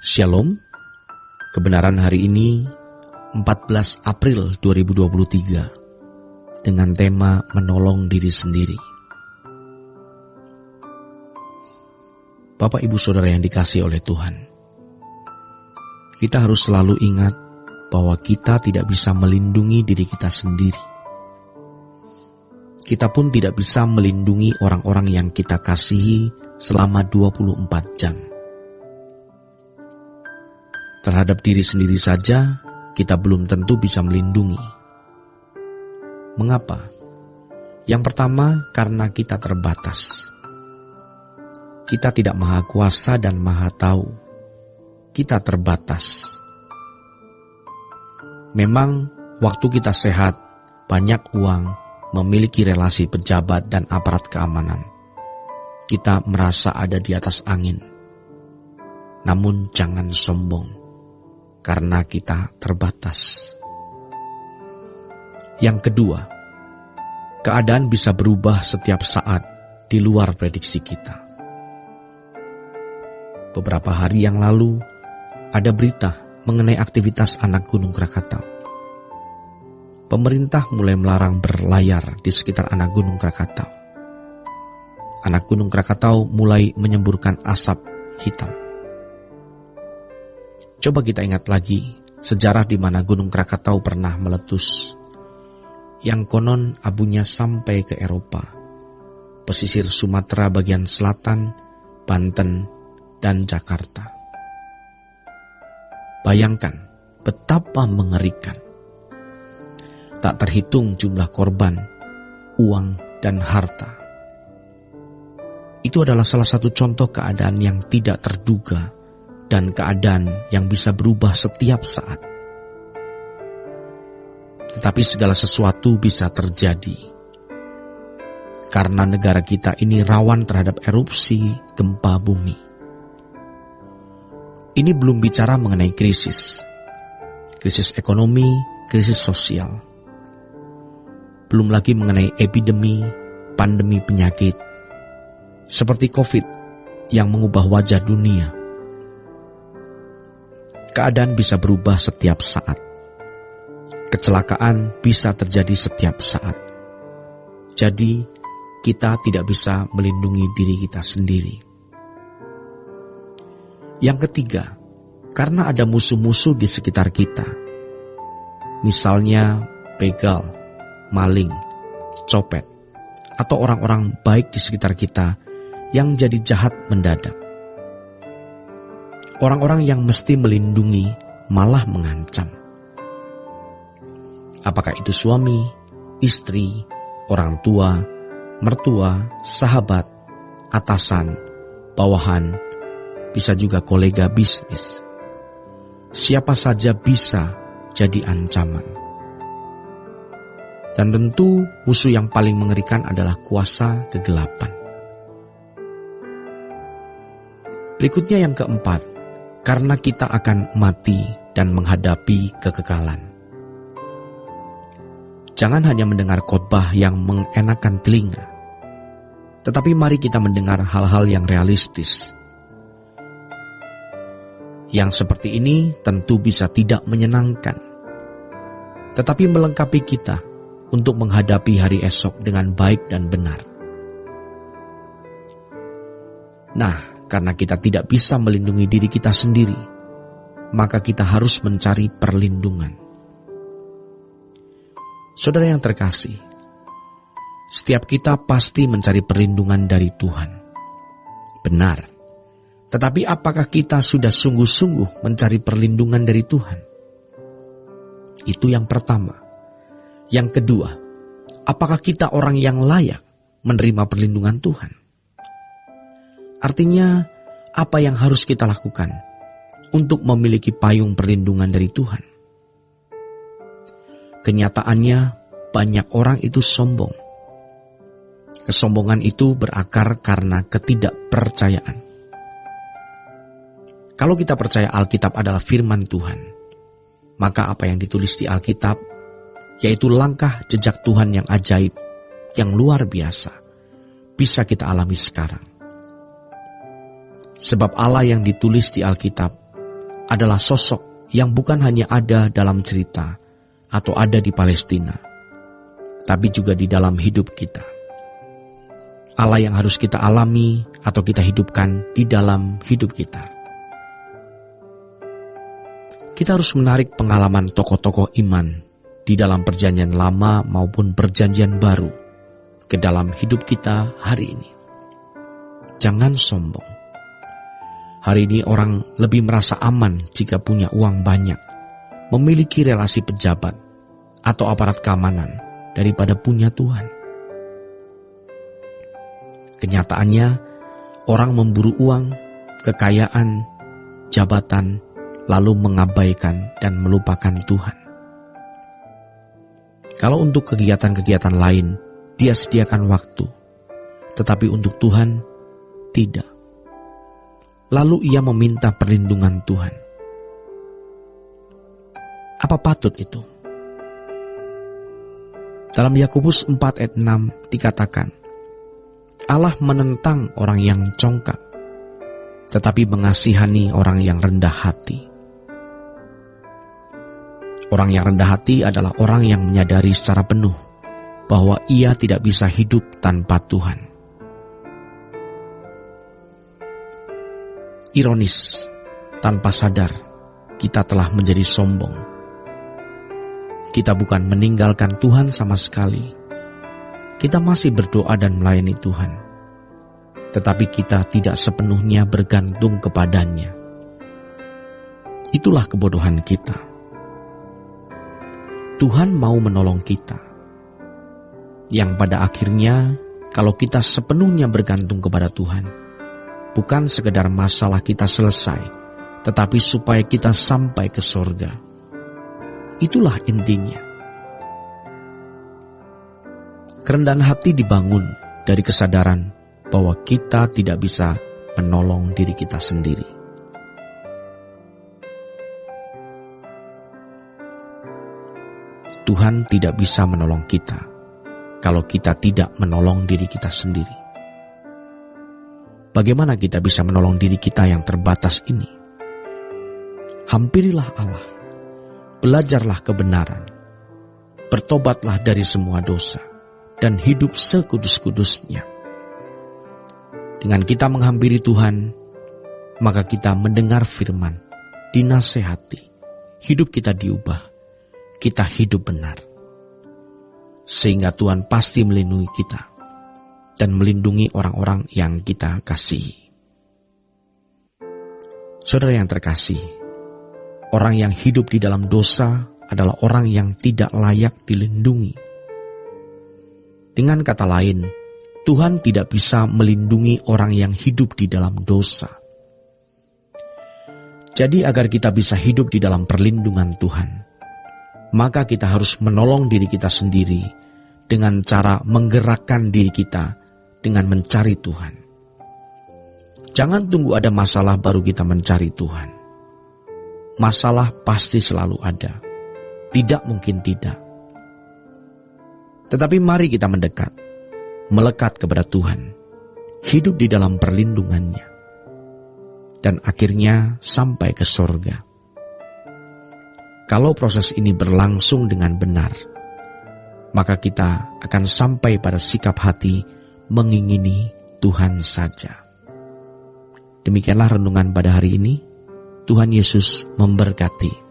Shalom, kebenaran hari ini 14 April 2023 dengan tema menolong diri sendiri. Bapak Ibu Saudara yang dikasihi oleh Tuhan, kita harus selalu ingat bahwa kita tidak bisa melindungi diri kita sendiri. Kita pun tidak bisa melindungi orang-orang yang kita kasihi selama 24 jam. Terhadap diri sendiri saja, kita belum tentu bisa melindungi. Mengapa? Yang pertama, karena kita terbatas. Kita tidak maha kuasa dan maha tahu. Kita terbatas. Memang, waktu kita sehat, banyak uang, memiliki relasi pejabat dan aparat keamanan, kita merasa ada di atas angin. Namun jangan sombong, karena kita terbatas. Yang kedua, keadaan bisa berubah setiap saat di luar prediksi kita. Beberapa hari yang lalu, ada berita mengenai aktivitas anak Gunung Krakatau. Pemerintah mulai melarang berlayar di sekitar anak Gunung Krakatau. Anak Gunung Krakatau mulai menyemburkan asap hitam. Coba kita ingat lagi sejarah di mana Gunung Krakatau pernah meletus, yang konon abunya sampai ke Eropa, pesisir Sumatera bagian selatan, Banten, dan Jakarta. Bayangkan betapa mengerikan. Tak terhitung jumlah korban, uang, dan harta. Itu adalah salah satu contoh keadaan yang tidak terduga dan keadaan yang bisa berubah setiap saat. Tetapi segala sesuatu bisa terjadi karena negara kita ini rawan terhadap erupsi gempa bumi. Ini belum bicara mengenai krisis ekonomi, krisis sosial. Belum lagi mengenai epidemi, pandemi penyakit, seperti COVID yang mengubah wajah dunia. Keadaan bisa berubah setiap saat. Kecelakaan bisa terjadi setiap saat. Jadi, kita tidak bisa melindungi diri kita sendiri. Yang ketiga, karena ada musuh-musuh di sekitar kita. Misalnya begal, maling, copet, atau orang-orang baik di sekitar kita yang jadi jahat mendadak. Orang-orang yang mesti melindungi malah mengancam. Apakah itu suami, istri, orang tua, mertua, sahabat, atasan, bawahan, bisa juga kolega bisnis. Siapa saja bisa jadi ancaman. Dan tentu musuh yang paling mengerikan adalah kuasa kegelapan. Berikutnya yang keempat, karena kita akan mati dan menghadapi kekekalan. Jangan hanya mendengar khotbah yang mengenakan telinga, tetapi mari kita mendengar hal-hal yang realistis. Yang seperti ini tentu bisa tidak menyenangkan, tetapi melengkapi kita untuk menghadapi hari esok dengan baik dan benar. Nah, karena kita tidak bisa melindungi diri kita sendiri, maka kita harus mencari perlindungan. Saudara yang terkasih, setiap kita pasti mencari perlindungan dari Tuhan. Benar, tetapi apakah kita sudah sungguh-sungguh mencari perlindungan dari Tuhan? Itu yang pertama. Yang kedua, apakah kita orang yang layak menerima perlindungan Tuhan? Artinya, apa yang harus kita lakukan untuk memiliki payung perlindungan dari Tuhan? Kenyataannya, banyak orang itu sombong. Kesombongan itu berakar karena ketidakpercayaan. Kalau kita percaya Alkitab adalah firman Tuhan, maka apa yang ditulis di Alkitab, yaitu langkah jejak Tuhan yang ajaib, yang luar biasa, bisa kita alami sekarang. Sebab Allah yang ditulis di Alkitab adalah sosok yang bukan hanya ada dalam cerita atau ada di Palestina, tapi juga di dalam hidup kita. Allah yang harus kita alami atau kita hidupkan di dalam hidup kita. Kita harus menarik pengalaman tokoh-tokoh iman di dalam perjanjian lama maupun perjanjian baru ke dalam hidup kita hari ini. Jangan sombong. Hari ini orang lebih merasa aman jika punya uang banyak, memiliki relasi pejabat atau aparat keamanan daripada punya Tuhan. Kenyataannya, orang memburu uang, kekayaan, jabatan, lalu mengabaikan dan melupakan Tuhan. Kalau untuk kegiatan-kegiatan lain, dia sediakan waktu, tetapi untuk Tuhan, tidak. Lalu ia meminta perlindungan Tuhan. Apa patut itu? Dalam Yakobus 4 ayat 6 dikatakan, Allah menentang orang yang congkak, tetapi mengasihani orang yang rendah hati. Orang yang rendah hati adalah orang yang menyadari secara penuh bahwa ia tidak bisa hidup tanpa Tuhan. Ironis, tanpa sadar, kita telah menjadi sombong. Kita bukan meninggalkan Tuhan sama sekali. Kita masih berdoa dan melayani Tuhan. Tetapi kita tidak sepenuhnya bergantung kepadanya. Itulah kebodohan kita. Tuhan mau menolong kita. Yang pada akhirnya, kalau kita sepenuhnya bergantung kepada Tuhan, bukan sekedar masalah kita selesai, tetapi supaya kita sampai ke surga. Itulah intinya. Kerendahan hati dibangun dari kesadaran bahwa kita tidak bisa menolong diri kita sendiri. Tuhan tidak bisa menolong kita kalau kita tidak menolong diri kita sendiri. Bagaimana kita bisa menolong diri kita yang terbatas ini? Hampirilah Allah, belajarlah kebenaran, bertobatlah dari semua dosa, dan hidup sekudus-kudusnya. Dengan kita menghampiri Tuhan, maka kita mendengar firman, dinasehati, hidup kita diubah, kita hidup benar. Sehingga Tuhan pasti melindungi kita dan melindungi orang-orang yang kita kasihi. Saudara yang terkasih, orang yang hidup di dalam dosa adalah orang yang tidak layak dilindungi. Dengan kata lain, Tuhan tidak bisa melindungi orang yang hidup di dalam dosa. Jadi agar kita bisa hidup di dalam perlindungan Tuhan, maka kita harus menolong diri kita sendiri dengan cara menggerakkan diri kita dengan mencari Tuhan. Jangan tunggu ada masalah baru kita mencari Tuhan. Masalah pasti selalu ada. Tidak mungkin tidak. Tetapi mari kita mendekat, melekat kepada Tuhan, hidup di dalam perlindungannya, dan akhirnya sampai ke surga. Kalau proses ini berlangsung dengan benar, maka kita akan sampai pada sikap hati mengingini Tuhan saja. Demikianlah renungan pada hari ini. Tuhan Yesus memberkati.